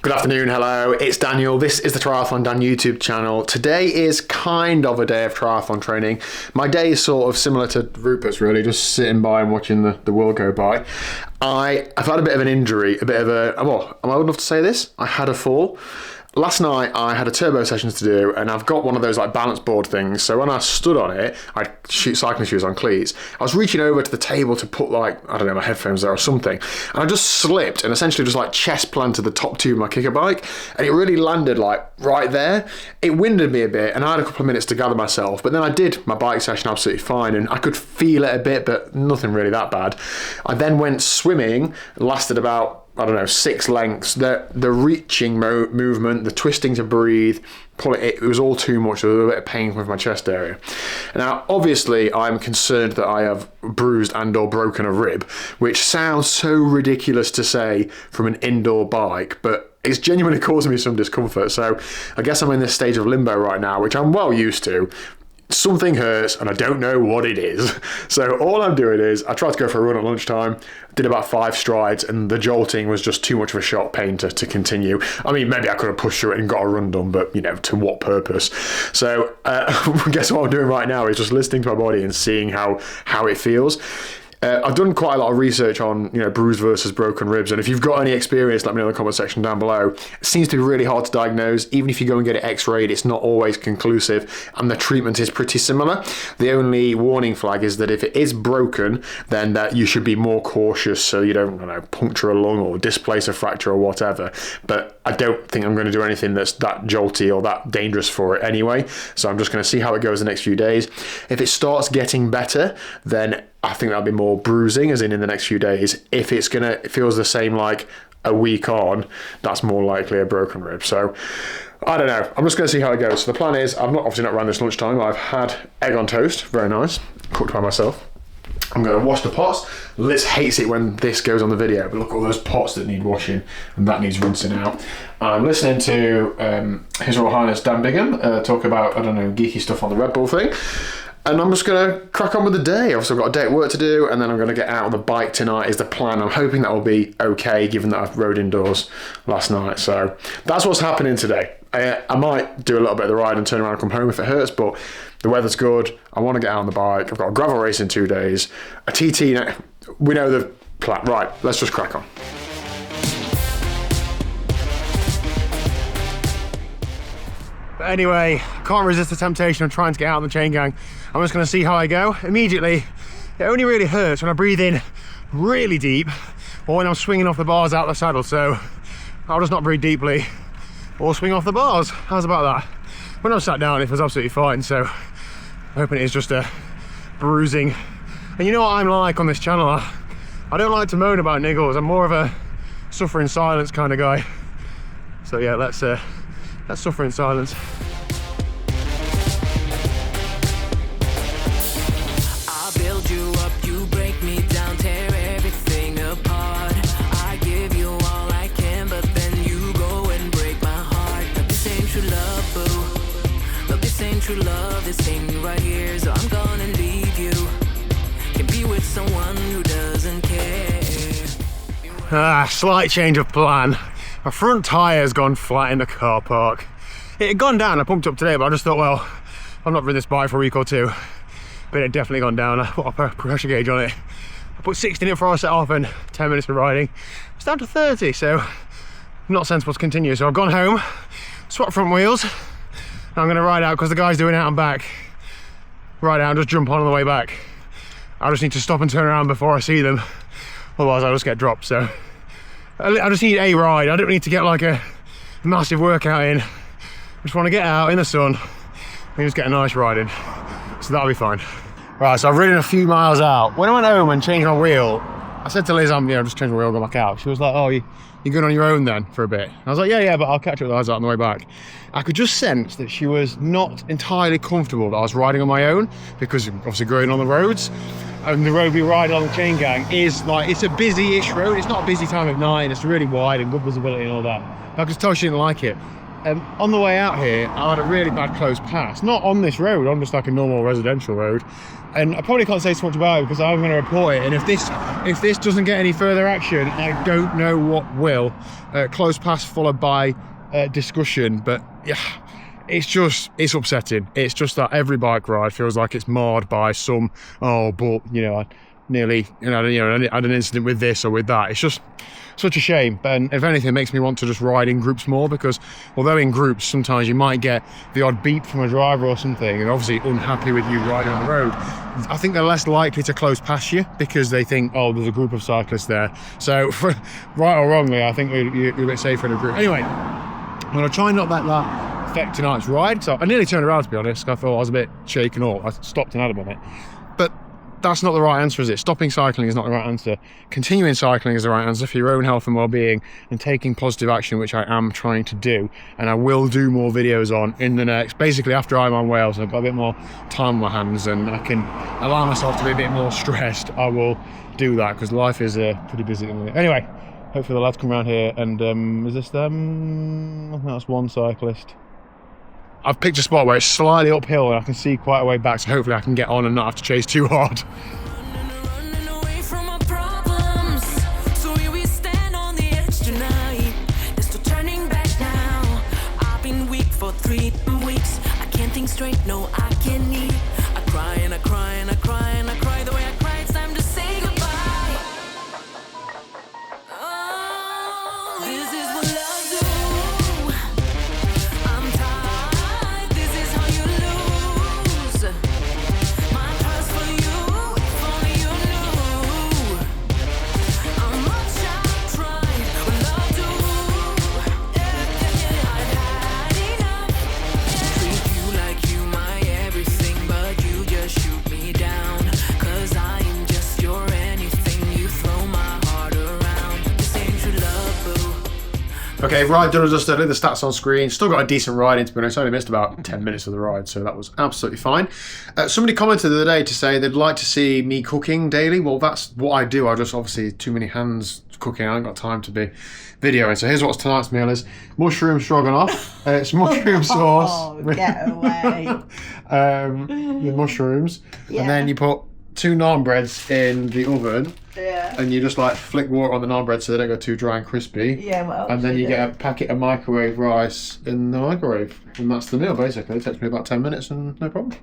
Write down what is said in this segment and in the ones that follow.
Good afternoon, hello, it's Daniel. This is the TriathlonDan YouTube channel. Today is kind of a day of triathlon training. My day is sort of similar to Rupert's really, just sitting by and watching the world go by. I've had a bit of an injury, am I old enough to say this? I had a fall. Last night I had a turbo sessions to do and I've got one of those like balance board things, so when I stood on it, I had cycling shoes on cleats, I was reaching over to the table to put like, I don't know, my headphones there or something, and I just slipped and essentially just like chest planted the top tube of my kicker bike, and it really landed like right there. It winded me a bit and I had a couple of minutes to gather myself, but then I did my bike session absolutely fine and I could feel it a bit, but nothing really that bad. I then went swimming, lasted about, I don't know, 6 lengths. The reaching movement, the twisting to breathe, it was all too much. There was a little bit of pain with my chest area. Now, obviously, I'm concerned that I have bruised and or broken a rib, which sounds so ridiculous to say from an indoor bike, but it's genuinely causing me some discomfort. So I guess I'm in this stage of limbo right now, which I'm well used to. Something hurts and I don't know what it is. So all I'm doing is I tried to go for a run at lunchtime, did about 5 strides, and the jolting was just too much of a shock pain to continue. I mean, maybe I could have pushed through it and got a run done, but you know, to what purpose? So I guess what I'm doing right now is just listening to my body and seeing how it feels. I've done quite a lot of research on, bruised versus broken ribs, and if you've got any experience, let me know in the comment section down below. It seems to be really hard to diagnose. Even if you go and get it x-rayed, it's not always conclusive, and the treatment is pretty similar. The only warning flag is that if it is broken, then that you should be more cautious so you don't, puncture a lung or displace a fracture or whatever. But I don't think I'm going to do anything that's that jolty or that dangerous for it anyway, so I'm just going to see how it goes the next few days. If it starts getting better, then I think that'll be more bruising, as in the next few days. If it feels the same like a week on, that's more likely a broken rib. So I don't know. I'm just going to see how it goes. So the plan is, I've obviously not ran this lunchtime. I've had egg on toast, very nice, cooked by myself. I'm going to wash the pots. Liz hates it when this goes on the video, but look at all those pots that need washing, and that needs rinsing out. I'm listening to His Royal Highness Dan Bigham talk about, geeky stuff on the Red Bull thing. And I'm just going to crack on with the day. Obviously, I've got a day at work to do, and then I'm going to get out on the bike tonight is the plan. I'm hoping that will be okay, given that I've rode indoors last night. So that's what's happening today. I might do a little bit of the ride and turn around and come home if it hurts, but the weather's good. I want to get out on the bike. I've got a gravel race in 2 days. A TT, we know the plan. Right, let's just crack on. But anyway, can't resist the temptation of trying to get out on the chain gang. I'm just going to see how I go. Immediately, it only really hurts when I breathe in really deep or when I'm swinging off the bars out of the saddle. So I'll just not breathe deeply or swing off the bars. How's about that? When I sat down, it was absolutely fine. So I'm hoping it is just a bruising. And you know what I'm like on this channel? I don't like to moan about niggles. I'm more of a suffer in silence kind of guy. So yeah, let's suffer in silence. True love, this ain't me right here, so I'm gonna leave you. Can be with someone who doesn't care. Slight change of plan. My front tyre's gone flat in the car park. It had gone down, I pumped up today, but I just thought, well, I've not ridden this bike for a week or 2. But it had definitely gone down. I put a pressure gauge on it. I put 60 in it before I set off and 10 minutes of riding. It's down to 30, so not sensible to continue. So I've gone home, swapped front wheels. I'm going to ride out because the guy's doing out and back. Ride out and just jump on the way back. I just need to stop and turn around before I see them. Otherwise I'll just get dropped. So I just need a ride. I don't need to get like a massive workout in. I just want to get out in the sun and just get a nice ride in. So that'll be fine. Right, so I've ridden a few miles out. When I went home and changed my wheel, I said to Liz, I'm just changing my wheel and go back out. She was like, oh, you're good on your own then for a bit. I was like, yeah, but I'll catch up with the guys out on the way back. I could just sense that she was not entirely comfortable that I was riding on my own, because obviously growing on the roads. And the road we ride on the chain gang is like, it's a busy-ish road. It's not a busy time of night, and it's really wide and good visibility and all that. I could tell she didn't like it. On the way out here, I had a really bad close pass. Not on this road, on just like a normal residential road. And I probably can't say so much about it because I'm going to report it. And if this doesn't get any further action, I don't know what will. Close pass followed by discussion. But yeah, it's upsetting. It's just that every bike ride feels like it's marred by some, but I nearly, I had an incident with this or with that. It's just such a shame. And if anything, it makes me want to just ride in groups more, because although in groups sometimes you might get the odd beep from a driver or something and obviously unhappy with you riding on the road, I think they're less likely to close past you because they think, there's a group of cyclists there. So right or wrongly, I think you're a bit safer in a group. Anyway, I'm going to try and not let that affect tonight's ride. So I nearly turned around, to be honest. I thought I was a bit shaken up. I stopped and had a minute. But that's not the right answer, is it? Stopping cycling is not the right answer. Continuing cycling is the right answer for your own health and well-being, and taking positive action, which I am trying to do, and I will do more videos on in the next, basically after I'm on Wales, I've got a bit more time on my hands and I can allow myself to be a bit more stressed. I will do that because life is pretty busy at the minute. Anyway, hopefully the lads come around here and is this them? I think that's one cyclist. I've picked a spot where it's slightly uphill and I can see quite a way back, so hopefully I can get on and not have to chase too hard. Running away from our problems. So here we stand on the edge tonight. There's no turning back now. I've been weak for 3 weeks. I can't think straight, no, I can't eat. I cry and I cry and I cry and I cry the way I cry. It's time to say goodbye. Oh, this is what love do. I'm tired. This is how you lose. My trust for you, if only you knew how much I've tried. What love do? I've had enough. Treat you like you my everything, but you just shoot me down. 'Cause I am just your anything. You throw my heart around. This ain't true love, boo. Okay, ride done and dusted. The stats on screen. Still got a decent ride in, to be honest. I only missed about 10 minutes of the ride, so that was absolutely fine. Somebody commented the other day to say they'd like to see me cooking daily. Well, that's what I do. I just obviously too many hands cooking. I haven't got time to be videoing. So here's what tonight's meal is: mushroom stroganoff. It's mushroom sauce. Oh, get away. With mushrooms, Yeah. and then you put 2 naan breads in the oven. Yeah. And you just like flick water on the naan bread so they don't go too dry and crispy. Yeah, well. And then you get a packet of microwave rice in the microwave. And that's the meal, basically. It takes me about 10 minutes and no problem.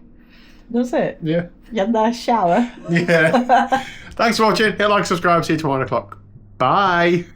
Does it? Yeah. You had a nice shower. Yeah. Thanks for watching. Hit like, subscribe. See you tomorrow 1 o'clock. Bye.